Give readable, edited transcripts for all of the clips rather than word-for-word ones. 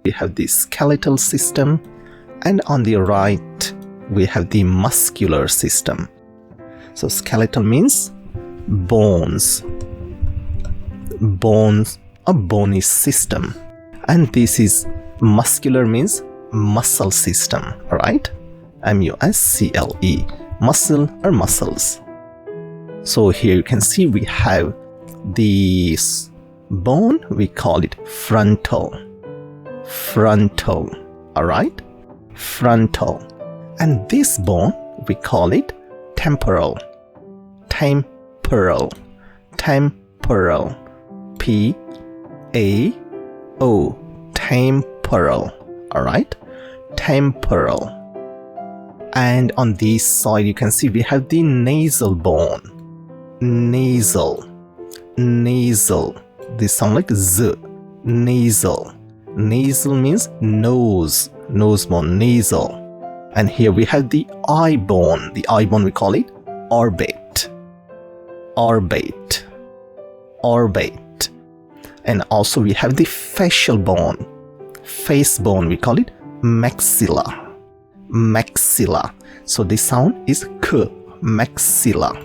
we have the skeletal system, and on the right we have the muscular system. So skeletal means bones, a bony system, and this is muscular means muscle system, alright? M-U-S-C-L-E, muscle or muscles. So here you can see we have this bone, we call it frontal, alright? Frontal. And this bone, we call it temporal, P-A-O, temporal, alright? Temporal. And on this side you can see we have the nasal bone, nasal, this sound like Z, nasal means nose bone, nasal. And here we have the eye bone, we call it orbit. And also we have the facial bone, face bone, we call it maxilla. So this sound is K, maxilla,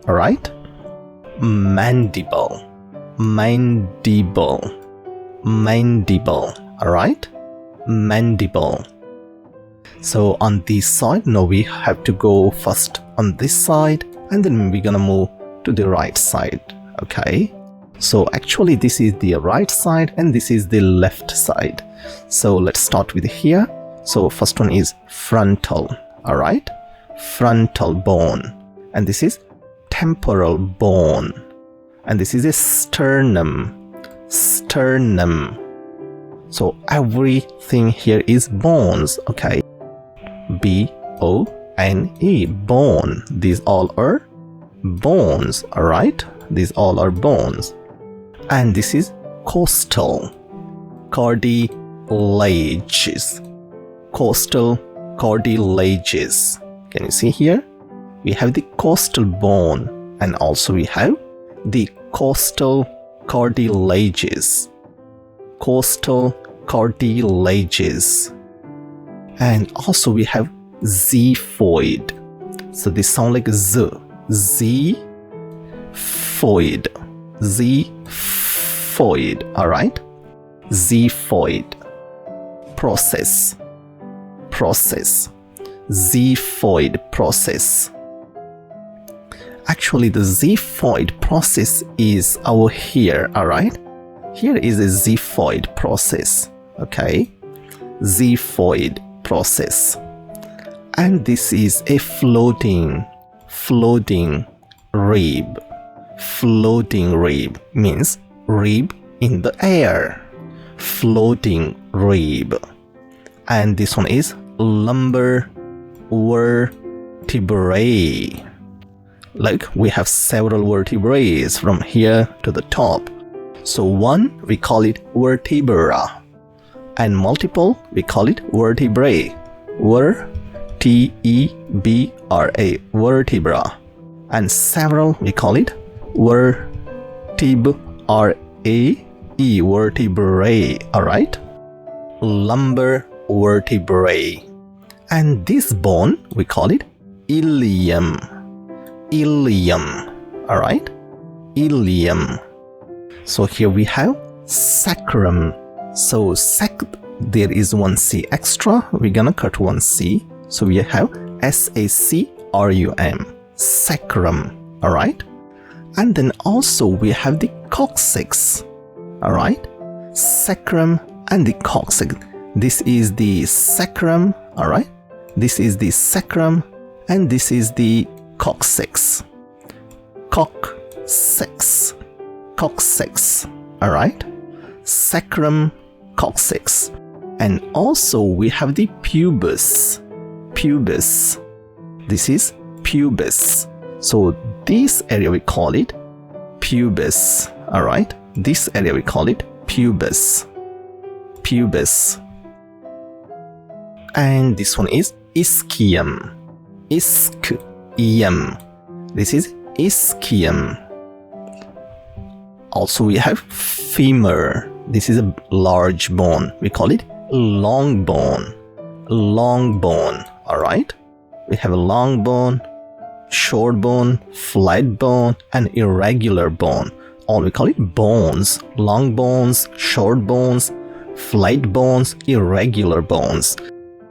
alright? Mandible, alright? Mandible. So on this side, now we have to go first on this side, and then we're gonna move to the right side, okay? So actually this is the right side and this is the left side. So let's start with here. So first one is frontal, alright? Frontal bone. And this is temporal bone. And this is a sternum. So everything here is bones, okay? B-O-N-E, bone. These all are bones, alright? These all are bones. And this is costal, cartilages. Can you see here? We have the costal bone, and also we have the costal cartilages. And also we have xiphoid. So this sound like Z. Xiphoid, alright? Xiphoid. Process. Xiphoid process. Actually the xiphoid process is over here, alright? Here is a xiphoid process, okay? Xiphoid process. And this is a floating rib. Floating rib means rib in the air. Floating rib. And this one is lumbar vertebrae. Like we have several vertebrae from here to the top. So one we call it vertebra, and multiple we call it vertebrae. T-E-B-R-A, vertebra. And several we call it vertebrae, vertebrae, alright? Lumbar vertebrae. And this bone we call it ilium, alright? Ilium. So here we have sacrum. So there is one C extra, we're gonna cut one C. So we have S-A-C-R-U-M, sacrum, alright? And then also we have the coccyx, alright? Sacrum and the coccyx. This is the sacrum, alright? This is the sacrum and this is the coccyx. Coccyx, alright? Sacrum, coccyx. And also we have the pubis. This is pubis. So this area we call it pubis, alright? This area we call it pubis. And this one is ischium. This is ischium. Also we have femur. This is a large bone. We call it long bone. Long bone. Alright? We have a long bone, short bone, flat bone, and irregular bone. All we call it bones. Long bones, short bones, flat bones, irregular bones.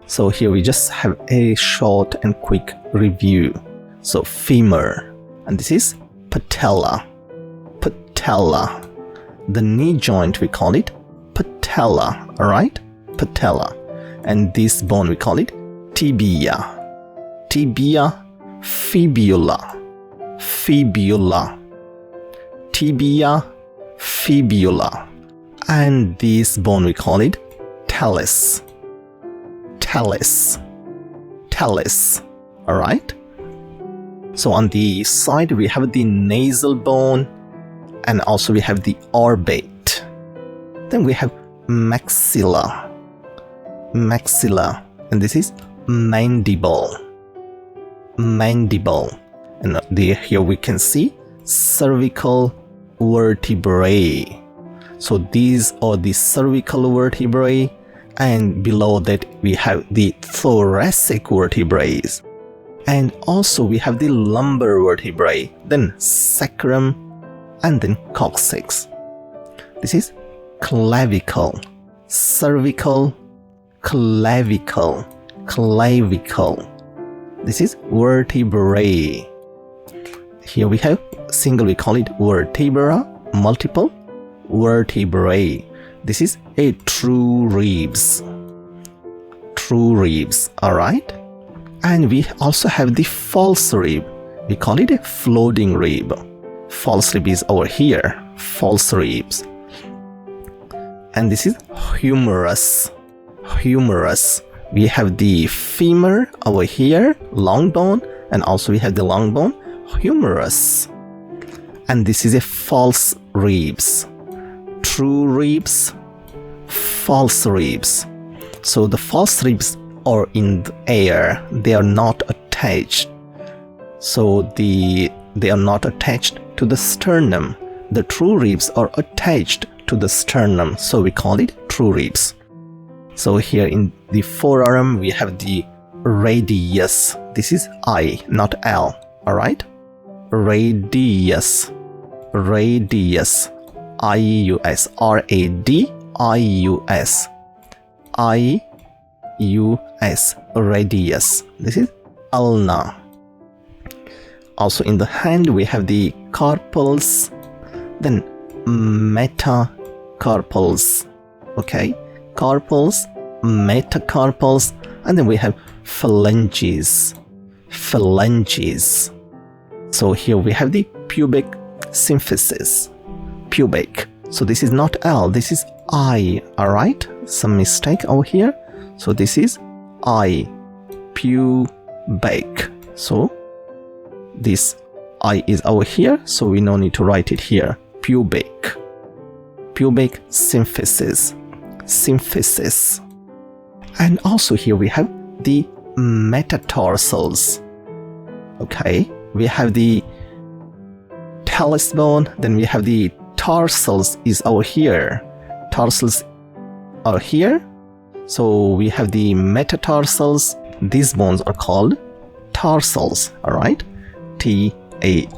So here we just have a short and quick review. So femur, and this is patella. Patella. The knee joint, we call it patella. Alright? Patella. And this bone, we call it tibia. Tibia, fibula. Fibula. Tibia, fibula. And this bone, we call it talus. Talus. Talus. Alright? So on the side, we have the nasal bone, and also we have the orbit. Then we have maxilla. Maxilla. And this is mandible. Mandible. And here we can see cervical vertebrae. So these are the cervical vertebrae, and below that we have the thoracic vertebrae. And also we have the lumbar vertebrae, then sacrum, and then coccyx. This is clavicle, cervical, clavicle, clavicle. This is vertebrae. Here we have single, we call it vertebra, multiple vertebrae. This is a true ribs. True ribs, alright? And we also have the false rib. We call it a floating rib. False rib is over here. False ribs. And this is humerus. Humerus. We have the femur over here, long bone, and also we have the long bone, humerus. And this is a false ribs. True ribs, false ribs. So the false ribs are in the air. They are not attached. So they are not attached to the sternum. The true ribs are attached to the sternum. So we call it true ribs. So here in the forearm, we have the radius. This is I, not L. Alright? Radius. Radius. I-U-S. R-A-D-I-U-S. I-U-S. Radius. This is ulna. Also in the hand, we have the carpals. Then metacarpals. Okay? Carpals, metacarpals, and then we have phalanges. Phalanges. So here we have the pubic symphysis. Pubic. So this is not L, this is I, alright? Some mistake over here. So this is I. Pubic. So this I is over here, so we no need to write it here. Pubic. Pubic symphysis. Symphysis. And also here we have the metatarsals. Okay, we have the talus bone, then we have the tarsals is over here. Tarsals are here. So we have the metatarsals. These bones are called tarsals, alright? T-A-R-S-A-L-S,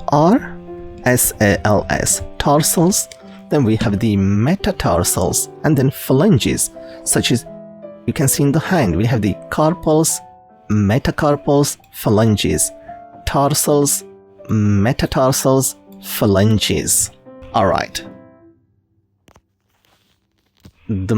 tarsals. Then we have the metatarsals, and then phalanges, such as you can see in the hand. We have the carpals, metacarpals, phalanges, tarsals, metatarsals, phalanges. Alright. The